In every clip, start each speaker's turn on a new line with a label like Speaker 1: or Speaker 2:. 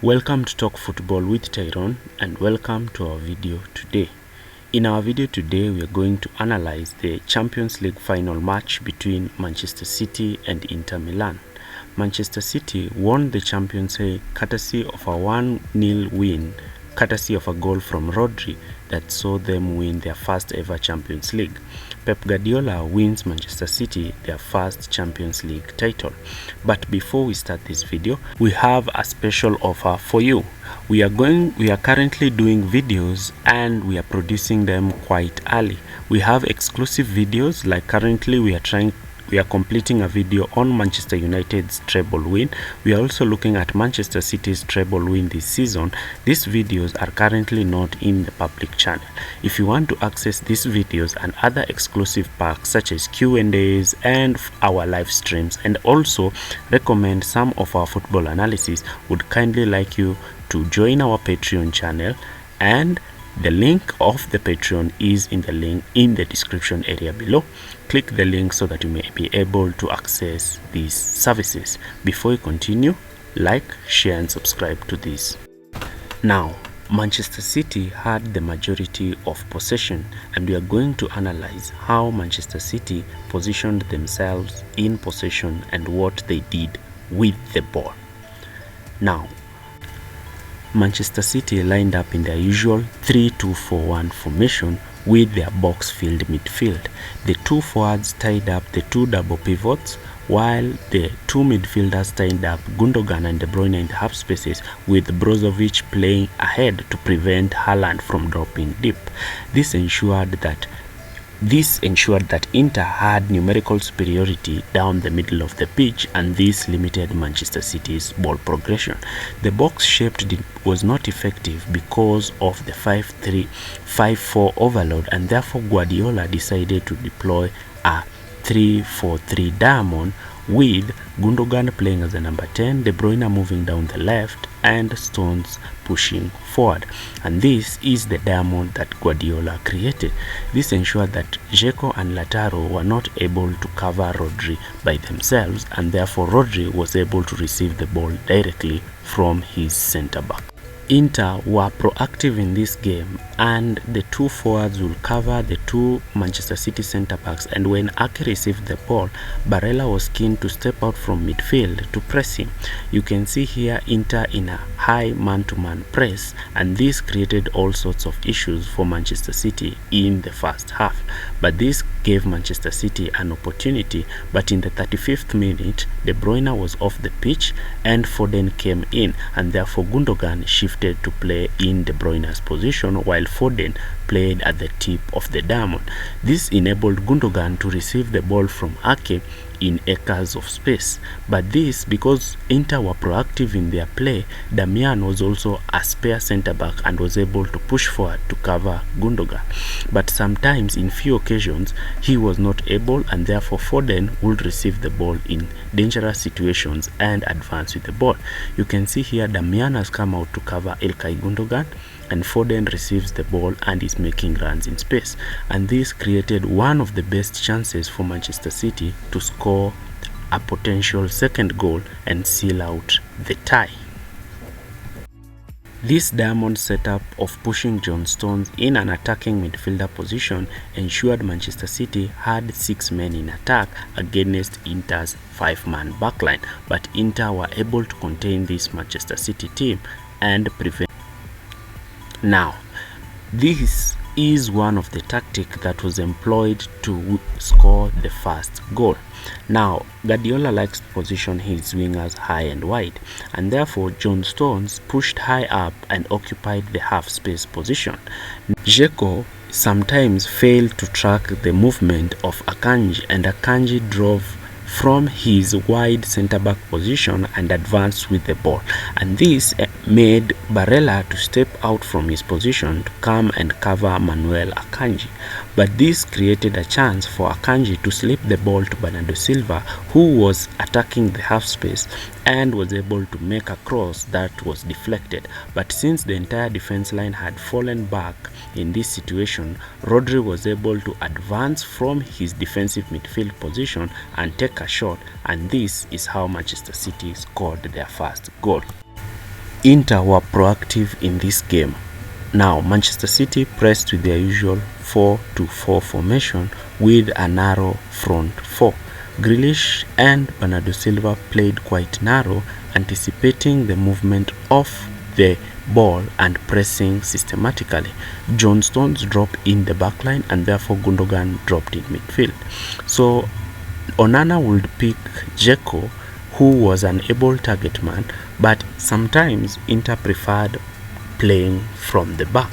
Speaker 1: Welcome to Talk Football with Tyrone, and welcome to our video today. In our video today, we are going to analyze the Champions League final match between Manchester City and Inter Milan. Manchester City won the Champions League courtesy of a 1-0 win, courtesy of a goal from Rodri that saw them win their first ever Champions League. Pep Guardiola wins Manchester City their first Champions League title. But before we start this video, we have a special offer for you. We are currently doing videos and we are producing them quite early. We have exclusive videos, like currently we are completing a video on Manchester United's treble win. We are also looking at Manchester City's treble win this season. These videos are currently not in the public channel. If you want to access these videos and other exclusive perks such as Q&As and our live streams, and also recommend some of our football analysis, would kindly like you to join our Patreon channel, and the link of the Patreon is in the description area below. Click the link so that you may be able to access these services. Before you continue, like, share and subscribe to this. Now, Manchester City had the majority of possession, and we are going to analyze how Manchester City positioned themselves in possession and what they did with the ball. Now, Manchester City lined up in their usual 3-2-4-1 formation with their box-filled midfield. The two forwards tied up the two double pivots, while the two midfielders tied up Gundogan and De Bruyne in the half spaces, with Brozovic playing ahead to prevent Haaland from dropping deep. This ensured that Inter had numerical superiority down the middle of the pitch, and this limited Manchester City's ball progression. The box shaped was not effective because of the 5-3-5-4 overload, and therefore Guardiola decided to deploy a 3-4-3 diamond, with Gundogan playing as the number 10, De Bruyne moving down the left, and Stones pushing forward. And this is the diamond that Guardiola created. This ensured that Dzeko and Lautaro were not able to cover Rodri by themselves, and therefore Rodri was able to receive the ball directly from his center back. Inter were proactive in this game, and the two forwards will cover the two Manchester City centre backs, and when Ake received the ball, Barella was keen to step out from midfield to press him. You can see here Inter in a high man-to-man press, and this created all sorts of issues for Manchester City in the first half. But this gave Manchester City an opportunity, but in the 35th minute, De Bruyne was off the pitch and Foden came in, and therefore Gundogan shifted to play in De Bruyne's position, while Foden played at the tip of the diamond. This enabled Gundogan to receive the ball from Ake in acres of space. But this, because Inter were proactive in their play, Damian was also a spare centre back and was able to push forward to cover Gundogan. But sometimes, in few occasions, he was not able, and therefore Foden would receive the ball in dangerous situations and advance with the ball. You can see here Damian has come out to cover Ilkay Gundogan, and Foden receives the ball and is making runs in space, and this created one of the best chances for Manchester City to score a potential second goal and seal out the tie. This diamond setup of pushing John Stones in an attacking midfielder position ensured Manchester City had 6 men in attack against Inter's 5-man backline, but Inter were able to contain this Manchester City team and prevent. Now, this is one of the tactics that was employed to score the first goal. Now, Guardiola likes to position his wingers high and wide, and therefore John Stones pushed high up and occupied the half space position. Dzeko sometimes failed to track the movement of Akanji, and Akanji drove from his wide centre-back position and advanced with the ball, and this made Barella to step out from his position to come and cover Manuel Akanji. But this created a chance for Akanji to slip the ball to Bernardo Silva, who was attacking the half space and was able to make a cross that was deflected. But since the entire defense line had fallen back in this situation, Rodri was able to advance from his defensive midfield position and take a shot, and this is how Manchester City scored their first goal. Inter were proactive in this game. Now, Manchester City pressed with their usual 4-2-4 formation with a narrow front four. Grealish and Bernardo Silva played quite narrow, anticipating the movement of the ball and pressing systematically. John Stones dropped in the backline and therefore Gundogan dropped in midfield. So Onana would pick Dzeko, who was an able target man, but sometimes Inter preferred playing from the back,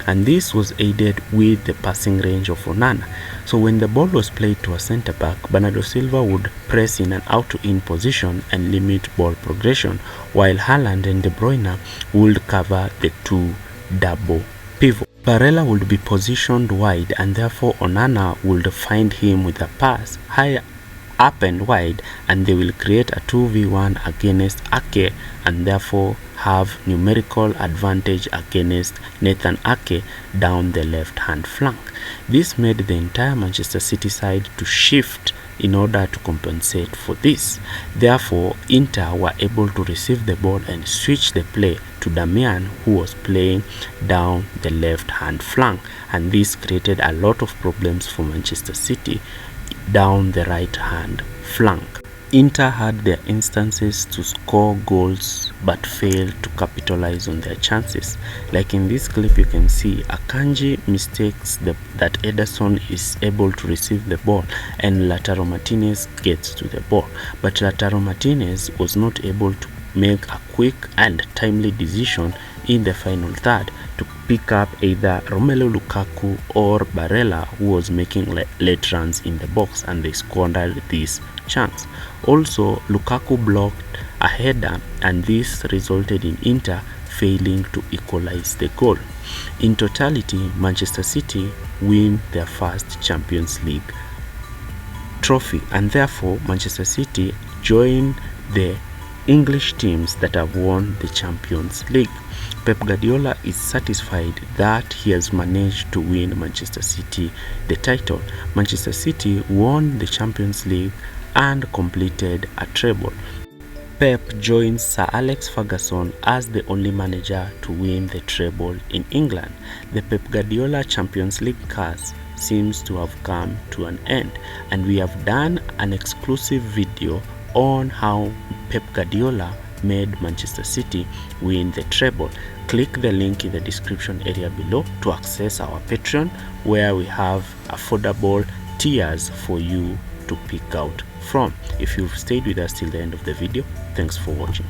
Speaker 1: and this was aided with the passing range of Onana. So when the ball was played to a centre back, Bernardo Silva would press in an out-to-in position and limit ball progression, while Haaland and De Bruyne would cover the two double pivot. Barella would be positioned wide, and therefore Onana would find him with a pass high up and wide, and they will create a 2v1 against Ake and therefore have numerical advantage against Nathan Ake down the left hand flank. This made the entire Manchester City side to shift in order to compensate for this. Therefore, Inter were able to receive the ball and switch the play to Damian, who was playing down the left hand flank, and this created a lot of problems for Manchester City down the right hand flank. Inter had their instances to score goals but failed to capitalize on their chances. Like in this clip, you can see Akanji mistakes that Ederson is able to receive the ball and Lautaro Martinez gets to the ball, but Lautaro Martinez was not able to make a quick and timely decision in the final third to pick up either Romelu Lukaku or Barella, who was making late runs in the box, and they squandered this chance. Also, Lukaku blocked a header, and this resulted in Inter failing to equalize the goal. In totality, Manchester City win their first Champions League trophy, and therefore Manchester City join the English teams that have won the Champions League. Pep Guardiola is satisfied that he has managed to win Manchester City the title. Manchester City won the Champions League and completed a treble. Pep joins Sir Alex Ferguson as the only manager to win the treble in England. The Pep Guardiola Champions League curse seems to have come to an end, and we have done an exclusive video on how Pep Guardiola made Manchester City win the treble. Click the link in the description area below to access our Patreon, where we have affordable tiers for you to pick out from. If you've stayed with us till the end of the video, thanks for watching.